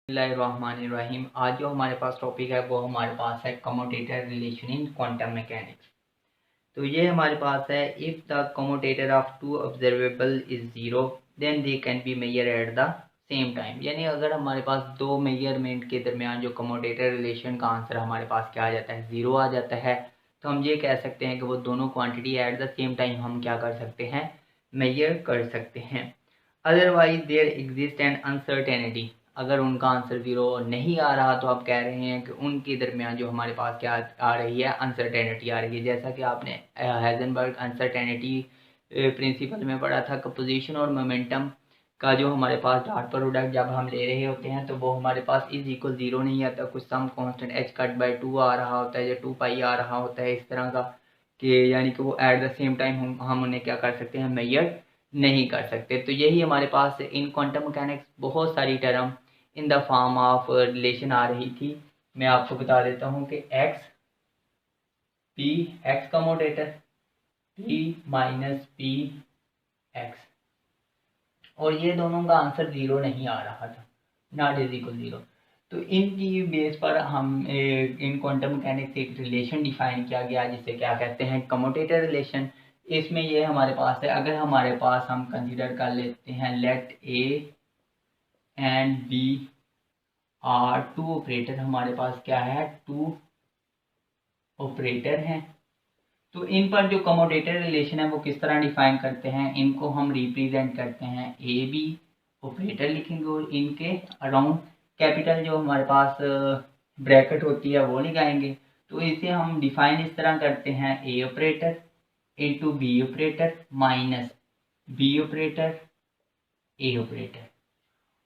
बिस्मिल्लाहिर्रहमानिर्रहीम। आज जो हमारे पास टॉपिक है वो हमारे पास है commutator relation in quantum mechanics. तो ये हमारे पास है, if the commutator of two observable is zero then they can be measure at the same time. यानी अगर हमारे पास दो मेजरमेंट के दरमियान जो कम्यूटेटर रिलेशन का आंसर हमारे पास क्या आ जाता है, ज़ीरो आ जाता है, तो हम ये कह सकते हैं कि वो दोनों quantity at the same time हम क्या कर सकते हैं, मेजर कर सकते हैं। Otherwise there exist an uncertainty. अगर उनका आंसर ज़ीरो नहीं आ रहा तो आप कह रहे हैं कि उनके दरमियान जो हमारे पास क्या आ रही है, अनसर्टेनिटी आ रही है। जैसा कि आपने हाइजेनबर्ग अनसर्टेनिटी प्रिंसिपल में पढ़ा था कि पोजीशन और मोमेंटम का जो हमारे पास डॉट प्रोडक्ट जब हम ले रहे होते हैं तो वो हमारे पास इज इक्वल ज़ीरो नहीं आता, कुछ some constant h cut by two आ रहा होता है या टू पाई आ रहा होता है इस तरह का, कि यानी कि वो एट द सेम टाइम हम उन्हें क्या कर सकते हैं, मेजर नहीं कर सकते। तो यही हमारे पास इन क्वांटम मैकेनिक्स बहुत सारी term in the form of relation आ रही थी। मैं आपको बता देता हूँ कि x p x commutator p minus p x, और ये दोनों का आंसर ज़ीरो नहीं आ रहा था, नॉट इज इक्वल ज़ीरो। तो इनकी बेस पर हम इन क्वांटम मैकेनिक्स एक रिलेशन डिफाइन किया गया जिसे क्या कहते हैं, कमोटेटर रिलेशन। इसमें ये हमारे पास है, अगर हमारे पास हम कंसीडर कर लेते हैं let A and B are two operator, हमारे पास क्या है, टू ऑपरेटर हैं। तो इन पर जो कमोडेटर रिलेशन है वो किस तरह डिफाइन करते हैं, इनको हम रिप्रेजेंट करते हैं ए बी ऑपरेटर लिखेंगे और इनके अराउंड कैपिटल जो हमारे पास ब्रैकेट होती है वो लगाएंगे। तो इसे हम डिफाइन इस तरह करते हैं, a operator into B operator minus b operator a operator.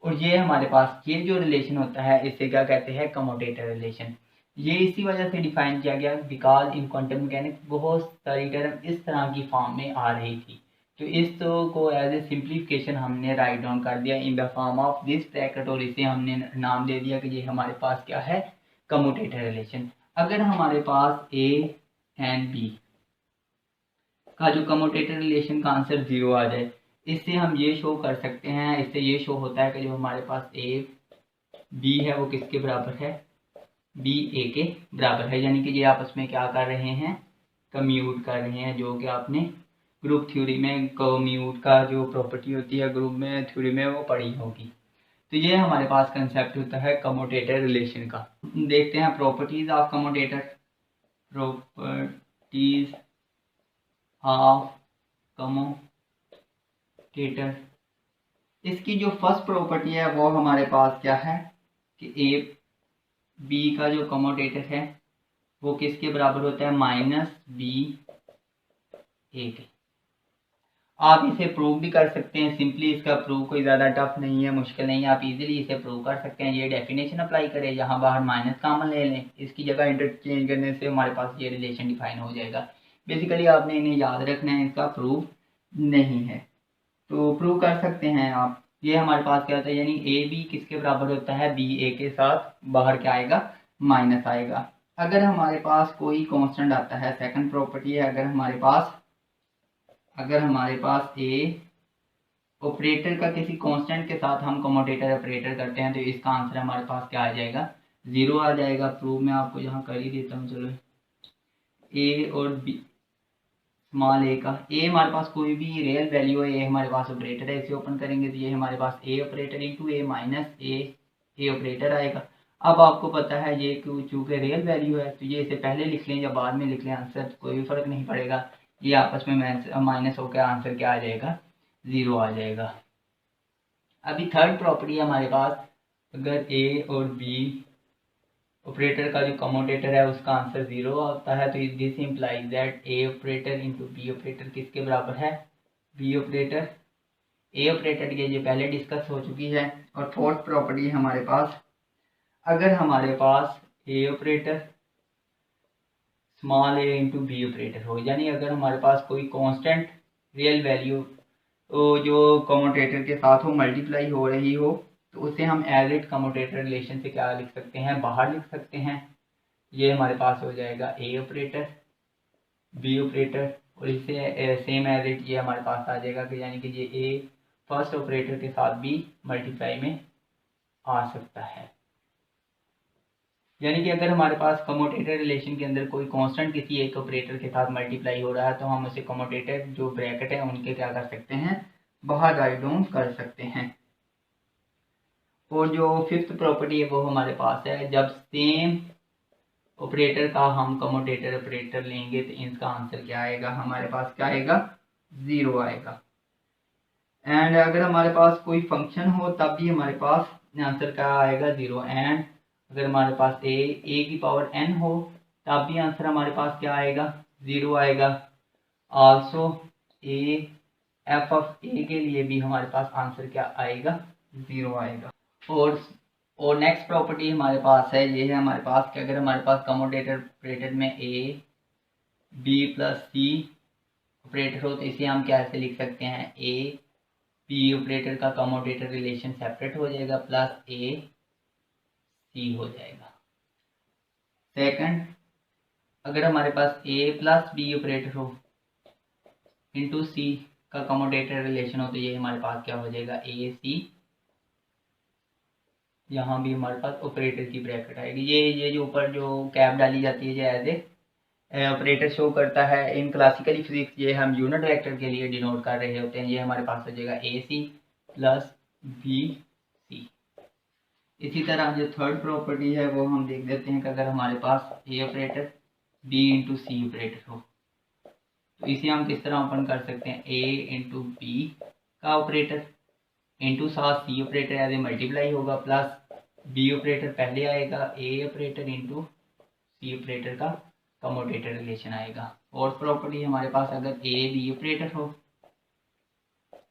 और ये हमारे पास ये जो रिलेशन होता है इसे क्या कहते हैं, कमोटेटर रिलेशन। ये इसी वजह से डिफाइन किया गया बिकॉज इन क्वांटम मैकेनिक्स बहुत सारी टर्म इस तरह की फॉर्म में आ रही थी। तो इस तो को एज ए सिंप्लीफिकेशन हमने राइट डाउन कर दिया इन the form of this bracket, और इसे हमने नाम दे दिया कि ये हमारे पास क्या है, कमोटेटर रिलेशन। अगर हमारे पास ए एंड बी का जो कमोटेटर रिलेशन का आंसर ज़ीरो आ जाए, इससे हम ये शो कर सकते हैं, इससे ये शो होता है कि जो हमारे पास ए बी है वो किसके बराबर है, बी ए के बराबर है। यानी कि ये आपस में क्या कर रहे हैं, कम्यूट कर रहे हैं, जो कि आपने ग्रुप थ्योरी में कम्यूट का जो प्रॉपर्टी होती है ग्रुप में थ्योरी में वो पढ़ी होगी। तो ये हमारे पास कंसेप्ट होता है कमोटेटर रिलेशन का। देखते हैं properties of commutator. Properties of commutator, इसकी जो फर्स्ट प्रॉपर्टी है वो हमारे पास क्या है कि ए बी का जो कमोटेटर है वो किसके बराबर होता है, माइनस बी ए के। आप इसे प्रूव भी कर सकते हैं सिंपली, इसका प्रूव कोई ज़्यादा टफ नहीं है, मुश्किल नहीं है, आप इजीली इसे प्रूव कर सकते हैं। ये डेफिनेशन अप्लाई करें, यहाँ बाहर माइनस कॉमन ले लें, इसकी जगह इंटरचेंज करने से हमारे पास ये रिलेशन डिफाइन हो जाएगा। बेसिकली आपने इन्हें याद रखना है, इसका प्रूव नहीं है तो प्रूव कर सकते हैं आप। ये हमारे पास क्या होता है, यानी ए बी किसके बराबर होता है, बी ए के साथ, बाहर क्या आएगा, माइनस आएगा। अगर हमारे पास कोई कांस्टेंट आता है, सेकंड प्रॉपर्टी है, अगर हमारे पास ए ऑपरेटर का किसी कांस्टेंट के साथ हम कमोटेटर ऑपरेटर करते हैं तो इसका आंसर हमारे पास क्या आ जाएगा, ज़ीरो आ जाएगा। प्रूव मैं आपको यहाँ कर ही देता हूँ। चलो, ए और बी, स्मॉल ए का, ए हमारे पास कोई भी रियल वैल्यू है, ए हमारे पास ऑपरेटर है, इसे ओपन करेंगे तो ये हमारे पास a operator into A minus A operator आएगा। अब आपको पता है ये चूँकि रियल वैल्यू है तो ये इसे पहले लिख लें या बाद में लिख लें, आंसर कोई भी फर्क नहीं पड़ेगा, ये आपस में माइनस होकर आंसर क्या आ जाएगा, ज़ीरो आ जाएगा। अभी थर्ड प्रॉपर्टी है हमारे पास, अगर ए और बी ऑपरेटर का जो कमोटेटर है उसका आंसर ज़ीरो होता है तो this implies that A operator into B operator किसके बराबर है, बी ऑपरेटर ए ऑपरेटर के, ये पहले डिस्कस हो चुकी है। और फोर्थ प्रॉपर्टी हमारे पास, अगर हमारे पास a operator small A into B operator हो, यानी अगर हमारे पास कोई कांस्टेंट रियल वैल्यू तो जो कमोटेटर के साथ हो मल्टीप्लाई हो रही हो तो उसे हम एज इट कमोटेटर रिलेशन से क्या लिख सकते हैं, बाहर लिख सकते हैं। ये हमारे पास हो जाएगा ए ऑपरेटर बी ऑपरेटर, और इससे सेम एज इट ये हमारे पास आ जाएगा कि यानी कि ये ए फर्स्ट ऑपरेटर के साथ बी मल्टीप्लाई में आ सकता है। यानी कि अगर हमारे पास कमोटेटर रिलेशन के अंदर कोई कांस्टेंट किसी एक ऑपरेटर के साथ मल्टीप्लाई हो रहा है तो हम उसे कमोटेटर जो ब्रैकेट है उनके क्या कर सकते हैं, बाहर राइट डाउन कर सकते हैं। और जो फिफ्थ प्रॉपर्टी है वो हमारे पास है, जब सेम ऑपरेटर का हम कमोटेटर ऑपरेटर लेंगे तो इसका आंसर क्या आएगा, हमारे पास क्या आएगा, 0 आएगा। एंड अगर हमारे पास कोई फंक्शन हो तब भी हमारे पास आंसर क्या आएगा, 0। एंड अगर हमारे पास ए की पावर n हो तब भी आंसर हमारे पास क्या आएगा, 0 आएगा। आल्सो एफ ऑफ ए के लिए भी हमारे पास आंसर क्या आएगा, 0 आएगा। और नेक्स्ट प्रॉपर्टी हमारे पास है, ये है हमारे पास कि अगर हमारे पास कमोटेटर ऑपरेटर में A B plus C operator हो तो इसे हम कैसे लिख सकते हैं, ए बी ऑपरेटर का कमोटेटर रिलेशन सेपरेट हो जाएगा प्लस ए सी हो जाएगा। सेकंड, अगर हमारे पास ए प्लस बी ऑपरेटर हो इंटू सी का कमोटेटर रिलेशन हो तो ये हमारे पास क्या हो जाएगा, ए सी। यहाँ भी हमारे पास ऑपरेटर की ब्रैकेट आएगी। ये जो ऊपर जो कैप डाली जाती है, जो एज ए ऑपरेटर शो करता है इन क्लासिकली फिजिक्स, ये हम यूनिट वेक्टर के लिए डिनोट कर रहे होते हैं। ये हमारे पास हो जाएगा ए सी प्लस बी सी। इसी तरह जो थर्ड प्रॉपर्टी है वो हम देख देते हैं कि अगर हमारे पास a operator b into C operator हो तो इसे हम किस तरह ओपन कर सकते हैं, ए इंटू बी का ऑपरेटर इंटू साथ C operator as a multiply होगा प्लस बी ऑपरेटर पहले आएगा, A operator into C operator का कमोटेटर रिलेशन आएगा। फोर्थ प्रॉपर्टी हमारे पास अगर ए बी ऑपरेटर हो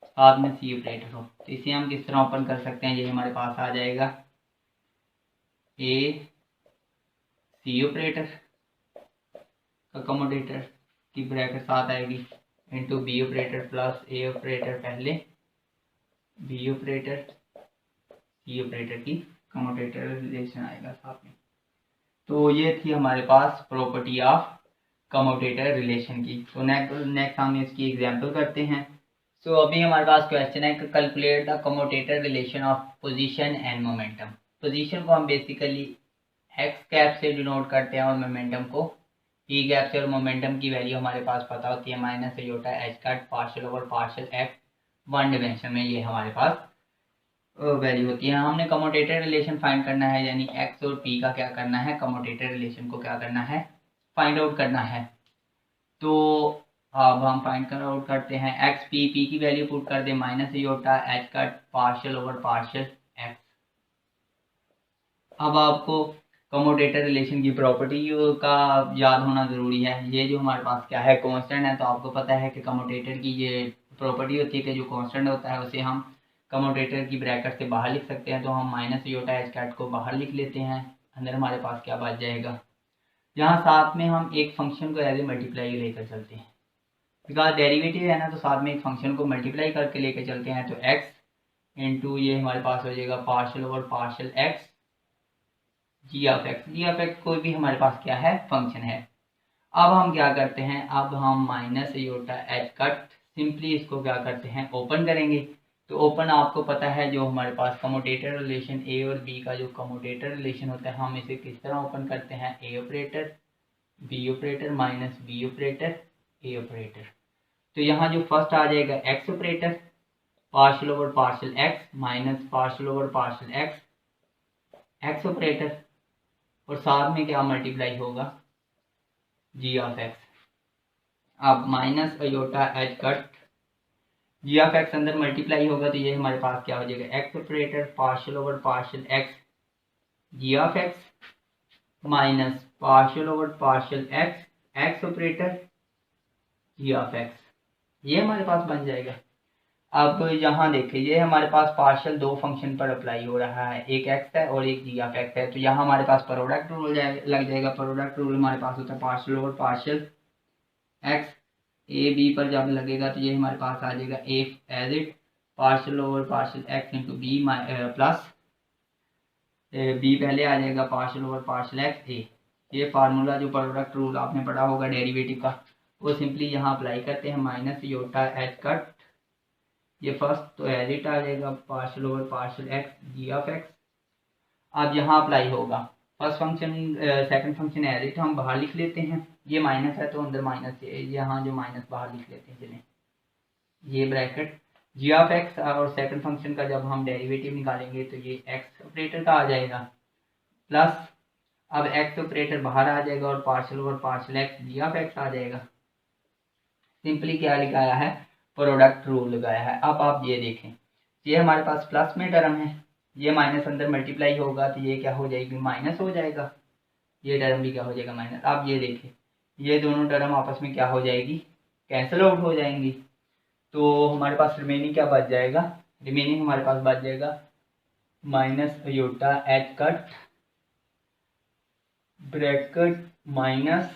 साथ में सी ऑपरेटर हो तो इसे हम किस तरह ओपन कर सकते हैं, ये हमारे पास आ जाएगा ए सी ऑपरेटर का कमोटेटर की ब्रैकेट साथ आएगी इंटू बी ऑपरेटर प्लस ए ऑपरेटर पहले, बी ऑपरेटर सी ऑपरेटर की कमोटेटर रिलेशन आएगा साथ में। तो ये थी हमारे पास प्रॉपर्टी ऑफ कमोटेटर रिलेशन की। तो नेक्स्ट हम इसकी एग्जांपल करते हैं। सो अभी हमारे पास क्वेश्चन है, calculate the commutator relation of position and momentum. Position को हम बेसिकली एक्स कैप से डिनोट करते हैं और मोमेंटम को ई कैप से, और मोमेंटम की वैल्यू हमारे पास पता होती है minus iota h cut partial over partial x one dimension में, ये हमारे पास वैल्यू होती है। हमने कमोटेटर रिलेशन फाइंड करना है, यानी एक्स और पी का क्या करना है, कमोटेटर रिलेशन को क्या करना है, फाइंड आउट करना है। तो अब हम फाइंड आउट करते हैं, एक्स पी की वैल्यू पुट कर दे minus iota h cut partial over partial x. अब आपको कमोटेटर रिलेशन की प्रॉपर्टी का याद होना ज़रूरी है। ये जो हमारे पास क्या है, कांस्टेंट है, तो आपको पता है कि कमोटेटर की ये प्रॉपर्टी होती है कि जो कांस्टेंट होता है उसे हम कमोटेटर की ब्रैकेट से बाहर लिख सकते हैं। तो हम माइनस एयोटा एच कैट को बाहर लिख लेते हैं, अंदर हमारे पास क्या बच जाएगा, यहाँ साथ में हम एक फंक्शन को एज ए मल्टीप्लाई लेकर चलते हैं, बिकॉज डेरिवेटिव है ना, तो साथ में एक फंक्शन को मल्टीप्लाई करके लेकर चलते हैं। तो एक्स इंटू ये हमारे पास हो जाएगा partial over partial x g of x कोई भी हमारे पास क्या है, फंक्शन है। अब हम क्या करते हैं, अब हम minus iota h cut simply इसको क्या करते हैं, ओपन करेंगे। तो ओपन आपको पता है जो हमारे पास कमोटेटर रिलेशन ए और बी का जो कमोटेटर रिलेशन होता है, हम इसे किस तरह ओपन करते हैं, a operator b operator minus b operator a operator. तो यहाँ जो फर्स्ट आ जाएगा x operator partial over partial x minus partial over partial x operator, और साथ में क्या मल्टीप्लाई होगा, जी ऑफ एक्स। अब minus iota h cut g of x अंदर मल्टीप्लाई होगा तो ये हमारे पास क्या हो जाएगा, x operator partial over partial x g of x minus partial over partial x x operator g of x, ये हमारे पास बन जाएगा। अब यहाँ देखिए, ये हमारे पास पार्शियल दो फंक्शन पर अप्लाई हो रहा है, एक एक्स है और एक जी ऑफ एक्स है। तो यहाँ हमारे पास प्रोडक्ट रूल लग जाएगा। प्रोडक्ट रूल हमारे पास होता है partial over partial x, a b पर जब लगेगा तो ये हमारे पास आ जाएगा a as it partial over partial x into b plus b पहले आ जाएगा partial over partial x a. ये फार्मूला जो प्रोडक्ट रूल आपने पढ़ा होगा डेरिवेटिव का, वो सिंपली यहाँ अप्लाई करते हैं, माइनस योटा एच कट ये फर्स्ट तो एज इट आ जाएगा partial over partial x g of x अब यहाँ अप्लाई होगा। First function second function as it हम बाहर लिख लेते हैं, ये माइनस है तो अंदर माइनस, यहाँ जो माइनस बाहर लिख लेते हैं चलें, ये ब्रैकेट जी ऑफ एक्स और सेकंड फंक्शन का जब हम डेरिवेटिव निकालेंगे तो ये एक्स ऑपरेटर का आ जाएगा प्लस, अब एक्स ऑपरेटर बाहर आ जाएगा और partial x g of x आ जाएगा। सिंपली क्या लगाया है, प्रोडक्ट रूल लगाया है। अब आप ये देखें, ये हमारे पास प्लस में टर्म है, ये माइनस अंदर मल्टीप्लाई होगा तो ये क्या हो जाएगी, माइनस हो जाएगा, ये टर्म भी क्या हो जाएगा, माइनस। अब ये देखें, ये दोनों टर्म आपस में क्या हो जाएगी, कैंसिल आउट हो जाएंगी। तो हमारे पास रिमेनिंग क्या बच जाएगा, रिमेनिंग हमारे पास बच जाएगा minus iota h cut bracket minus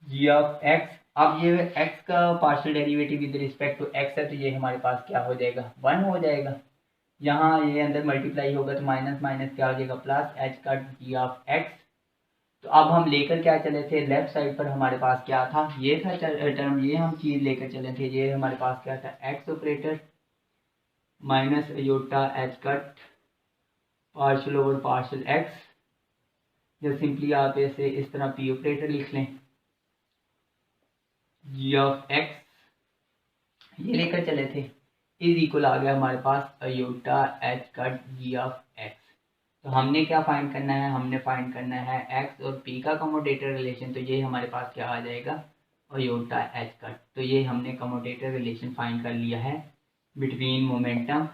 g of x. अब ये x का partial derivative with respect to x है तो ये हमारे पास क्या हो जाएगा, 1 हो जाएगा। यहाँ ये अंदर मल्टीप्लाई होगा तो माइनस माइनस क्या हो जाएगा, प्लस एच का जी ऑफ एक्स। तो अब हम लेकर क्या चले थे, लेफ्ट साइड पर हमारे पास क्या था, ये था टर्म, ये हम चीज़ लेकर चले थे, ये हमारे पास क्या था, x operator minus iota h cut partial over partial x, या सिंपली आप इसे इस तरह पी ऑपरेटर लिख लें, जी ऑफ एक्स ये लेकर चले थे, इज इक्वल आ गया हमारे पास iota h cut g of x. तो हमने क्या फाइंड करना है, हमने फाइंड करना है एक्स और पी का कमोटेटर रिलेशन। तो ये हमारे पास क्या आ जाएगा, अयोटा एच कट। तो ये हमने कमोटेटर रिलेशन फाइंड कर लिया है बिटवीन मोमेंटम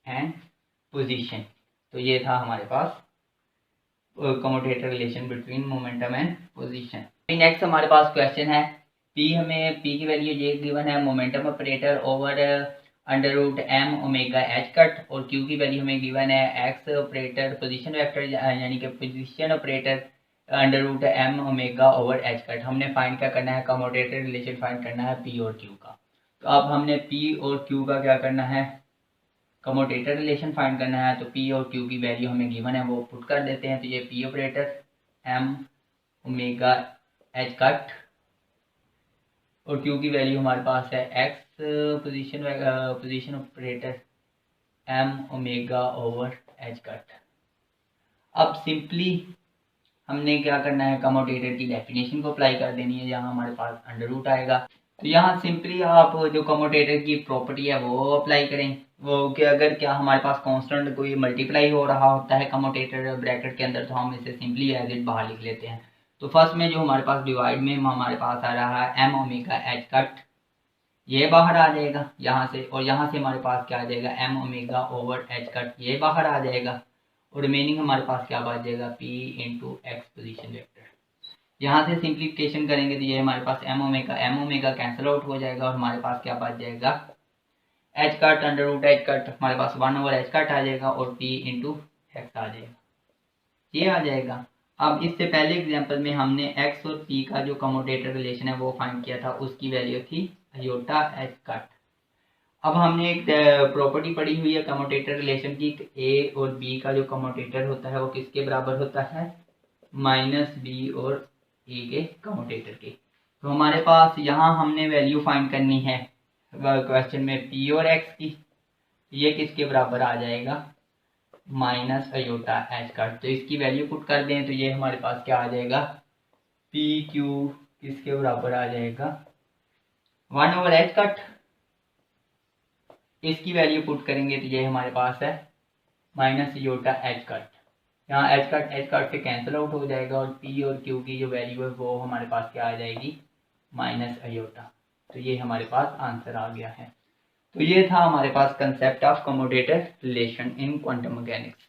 एंड पोजीशन। तो ये था हमारे पास commutator relation between momentum and position. Next हमारे पास क्वेश्चन है, पी हमें पी की वैल्यू ये गिवन है, momentum operator over under root m omega h cut, और क्यू की वैल्यू हमें गिवन है एक्स ऑपरेटर पोजीशन वेक्टर यानी कि position operator under root m omega over h cut. हमने फाइंड क्या करना है, कमोटेटर रिलेशन फाइंड करना है पी और क्यू का। तो अब हमने पी और क्यू का क्या करना है, कमोटेटर रिलेशन फाइंड करना है। तो पी और क्यू की वैल्यू हमें गिवन है वो पुट कर देते हैं। तो ये p operator m omega h cut और क्यू की वैल्यू हमारे पास है x position operator m omega over h cut. अब सिंपली हमने क्या करना है, कमोटेटर की डेफिनेशन को अप्लाई कर देनी है, जहाँ हमारे पास अंडर रूट आएगा। तो यहाँ सिंपली आप जो कमोटेटर की प्रॉपर्टी है वो अप्लाई करें, वो कि अगर क्या हमारे पास कांस्टेंट कोई मल्टीप्लाई हो रहा होता है कमोटेटर ब्रैकेट के अंदर, तो हम इसे सिंपली एज इट बाहर लिख लेते हैं। तो फर्स्ट में जो हमारे पास डिवाइड में हमारे पास आ रहा है एम ओमेगा एच कट, ये बाहर आ जाएगा यहाँ से, और यहाँ से हमारे पास क्या आ जाएगा, m omega over h cut, ये बाहर आ जाएगा, और रिमेनिंग हमारे पास क्या बच जाएगा, p into x position vector. यहाँ से सिंप्लीफिकेशन करेंगे तो ये हमारे पास एम ओमेगा कैंसिल आउट हो जाएगा, और हमारे पास क्या बच जाएगा, h cut under root h cut, हमारे पास 1 ओवर एच कट आ जाएगा, और पी इंटू एक्स आ जाएगा, ये आ जाएगा। अब इससे पहले एग्जांपल में हमने x और p का जो कमोटेटर रिलेशन है वो फाइंड किया था, उसकी वैल्यू थी अयोटा एच कट। अब हमने एक प्रॉपर्टी पढ़ी हुई है कमोटेटर रिलेशन की, a और b का जो कमोटेटर होता है वो किसके बराबर होता है, माइनस b और a के कमोटेटर के। तो हमारे पास यहाँ हमने वैल्यू फाइंड करनी है क्वेश्चन में p और x की, ये किसके बराबर आ जाएगा, माइनस अयोटा एच कट। तो इसकी वैल्यू पुट कर दें तो ये हमारे पास क्या आ जाएगा, पी क्यू किसके बराबर आ जाएगा, 1 ओवर एच कट। इसकी वैल्यू पुट करेंगे तो ये हमारे पास है माइनस अयोटा एच कट। यहाँ एच कट से कैंसिल आउट हो जाएगा, और पी और क्यू की जो वैल्यू है वो हमारे पास क्या आ जाएगी, माइनस अयोटा। तो ये हमारे पास आंसर आ गया है। तो ये था हमारे पास concept of commutator relation in quantum mechanics.